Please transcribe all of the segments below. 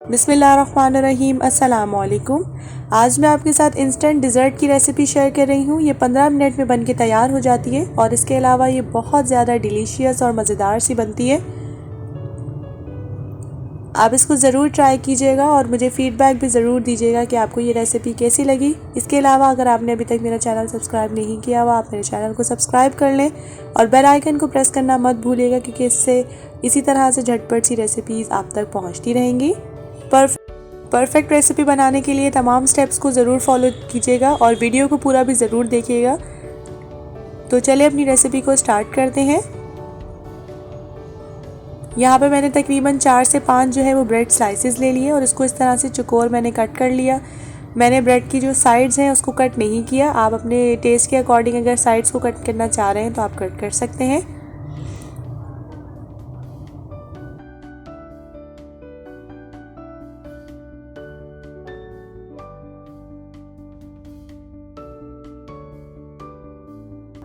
बिस्मिल्लाहिर्रहमानिर्रहीम। अस्सलाम वालेकुम। आज मैं आपके साथ इंस्टेंट डिज़र्ट की रेसिपी शेयर कर रही हूँ। ये 15 मिनट में बनके तैयार हो जाती है और इसके अलावा ये बहुत ज़्यादा डिलीशियस और मज़ेदार सी बनती है। आप इसको ज़रूर ट्राई कीजिएगा और मुझे फ़ीडबैक भी ज़रूर दीजिएगा कि आपको ये रेसिपी कैसी लगी। इसके अलावा अगर आपने अभी तक मेरा चैनल सब्सक्राइब नहीं किया हुआ, आप मेरे चैनल को सब्सक्राइब कर लें और बेल आइकन को प्रेस करना मत भूलिएगा, क्योंकि इससे इसी तरह से झटपट सी रेसिपीज़ आप तक पहुँचती रहेंगी। परफेक्ट रेसिपी बनाने के लिए तमाम स्टेप्स को ज़रूर फॉलो कीजिएगा और वीडियो को पूरा भी ज़रूर देखिएगा। तो चलिए अपनी रेसिपी को स्टार्ट करते हैं। यहाँ पे मैंने तकरीबन 4 से 5 जो है वो ब्रेड स्लाइसेस ले लिए और इसको इस तरह से चौकोर मैंने कट कर लिया। मैंने ब्रेड की जो साइड्स हैं उसको कट नहीं किया। आप अपने टेस्ट के अकॉर्डिंग अगर साइड्स को कट करना चाह रहे हैं तो आप कट कर सकते हैं।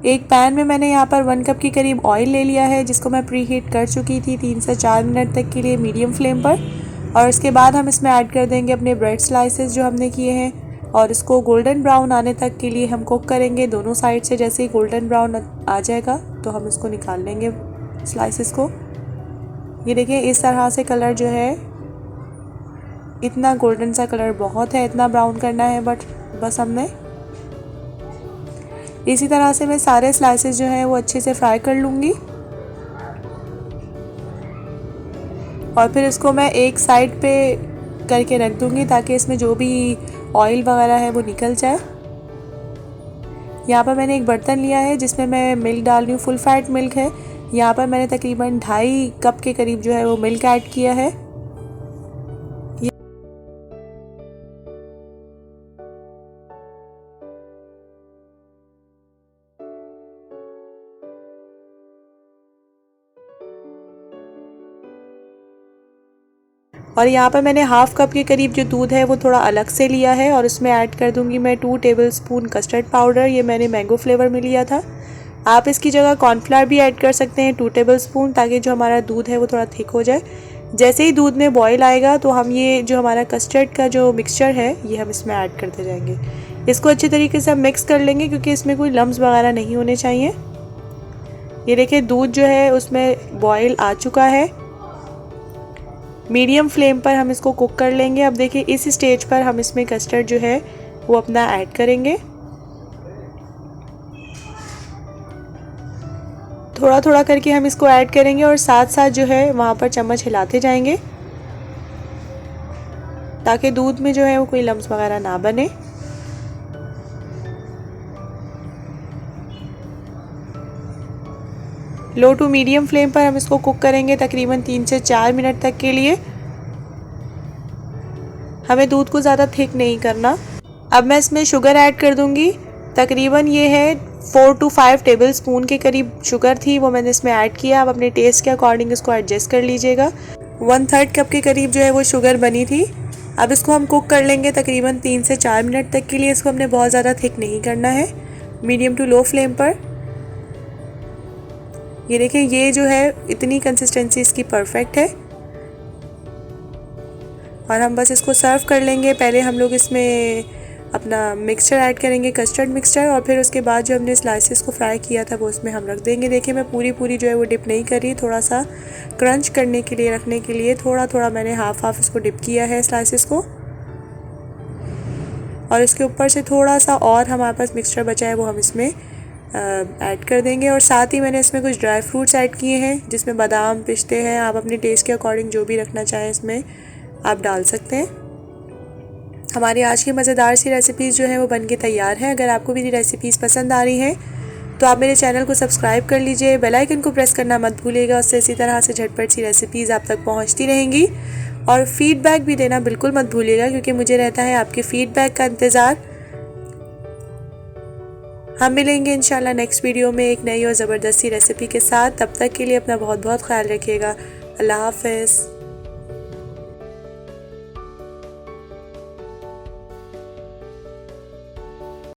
एक पैन में मैंने यहाँ पर 1 कप के करीब ऑयल ले लिया है, जिसको मैं प्री हीट कर चुकी थी 3 से 4 मिनट तक के लिए मीडियम फ्लेम पर। और इसके बाद हम इसमें ऐड कर देंगे अपने ब्रेड स्लाइसेस जो हमने किए हैं और इसको गोल्डन ब्राउन आने तक के लिए हम कुक करेंगे दोनों साइड से। जैसे ही गोल्डन ब्राउन आ जाएगा तो हम इसको निकाल लेंगे स्लाइसेस को। ये देखिए इस तरह से कलर जो है, इतना गोल्डन सा कलर बहुत है, इतना ब्राउन करना है बस हमने। इसी तरह से मैं सारे स्लाइसेस जो हैं वो अच्छे से फ्राई कर लूँगी और फिर इसको मैं एक साइड पे करके रख दूँगी ताकि इसमें जो भी ऑयल वगैरह है वो निकल जाए। यहाँ पर मैंने एक बर्तन लिया है जिसमें मैं मिल्क डाल रही हूँ, फुल फैट मिल्क है। यहाँ पर मैंने तकरीबन 2.5 कप के करीब जो है वो मिल्क ऐड किया है। और यहाँ पर मैंने हाफ कप के करीब जो दूध है वो थोड़ा अलग से लिया है और उसमें ऐड कर दूंगी मैं 2 टेबलस्पून कस्टर्ड पाउडर। ये मैंने मैंगो फ्लेवर में लिया था। आप इसकी जगह कॉर्नफ्लावर भी ऐड कर सकते हैं 2 टेबलस्पून, ताकि जो हमारा दूध है वो थोड़ा थिक हो जाए। जैसे ही दूध में बॉयल आएगा तो हम ये जो हमारा कस्टर्ड का जो मिक्सचर है ये हम इसमें ऐड करते जाएंगे। इसको अच्छे तरीके से हम मिक्स कर लेंगे क्योंकि इसमें कोई लम्स वगैरह नहीं होने चाहिए। ये देखिए दूध जो है उसमें बॉयल आ चुका है। मीडियम फ्लेम पर हम इसको कुक कर लेंगे। अब देखिए इस स्टेज पर हम इसमें कस्टर्ड जो है वो अपना ऐड करेंगे। थोड़ा थोड़ा करके हम इसको ऐड करेंगे और साथ साथ जो है वहाँ पर चम्मच हिलाते जाएंगे ताकि दूध में जो है वो कोई लम्स वगैरह ना बने। लो टू मीडियम फ्लेम पर हम इसको कुक करेंगे तकरीबन 3 से 4 मिनट तक के लिए। हमें दूध को ज़्यादा थिक नहीं करना। अब मैं इसमें शुगर ऐड कर दूंगी। तकरीबन ये है 4 to 5 टेबलस्पून के करीब शुगर थी, वो मैंने इसमें ऐड किया। आप अपने टेस्ट के अकॉर्डिंग इसको एडजस्ट कर लीजिएगा। 1/3 कप के करीब जो है वो शुगर बनी थी। अब इसको हम कुक कर लेंगे तकरीबन 3 से 4 मिनट तक के लिए। इसको हमने बहुत ज़्यादा थिक नहीं करना है, मीडियम टू लो फ्लेम पर। ये देखिए ये जो है इतनी कंसिस्टेंसी इसकी परफेक्ट है और हम बस इसको सर्व कर लेंगे। पहले हम लोग इसमें अपना मिक्सचर ऐड करेंगे, कस्टर्ड मिक्सचर, और फिर उसके बाद जो हमने स्लाइसेस को फ्राई किया था वो उसमें हम रख देंगे। देखिए मैं पूरी जो है वो डिप नहीं कर रही, थोड़ा सा क्रंच करने के लिए, रखने के लिए थोड़ा मैंने हाफ इसको डिप किया है स्लाइसेस को। और इसके ऊपर से थोड़ा सा और हमारे पास मिक्सचर बचा है वो हम इसमें ऐड कर देंगे। और साथ ही मैंने इसमें कुछ ड्राई फ्रूट्स ऐड किए हैं जिसमें बादाम, पिस्ते हैं। आप अपने टेस्ट के अकॉर्डिंग जो भी रखना चाहें इसमें आप डाल सकते हैं। हमारी आज की मज़ेदार सी रेसिपीज़ जो है वो बनके तैयार है। अगर आपको मेरी रेसिपीज़ पसंद आ रही हैं तो आप मेरे चैनल को सब्सक्राइब कर लीजिए, बेल आइकन को प्रेस करना मत भूलिएगा। उससे इसी तरह से झटपट सी रेसिपीज़ आप तक पहुंचती रहेंगी। और फीडबैक भी देना बिल्कुल मत भूलिएगा, क्योंकि मुझे रहता है आपके फीडबैक का इंतज़ार। हम मिलेंगे इंशाल्लाह नेक्स्ट वीडियो में एक नई और ज़बरदस्त सी रेसिपी के साथ। तब तक के लिए अपना बहुत ख्याल रखिएगा। अल्लाह हाफ़िज़।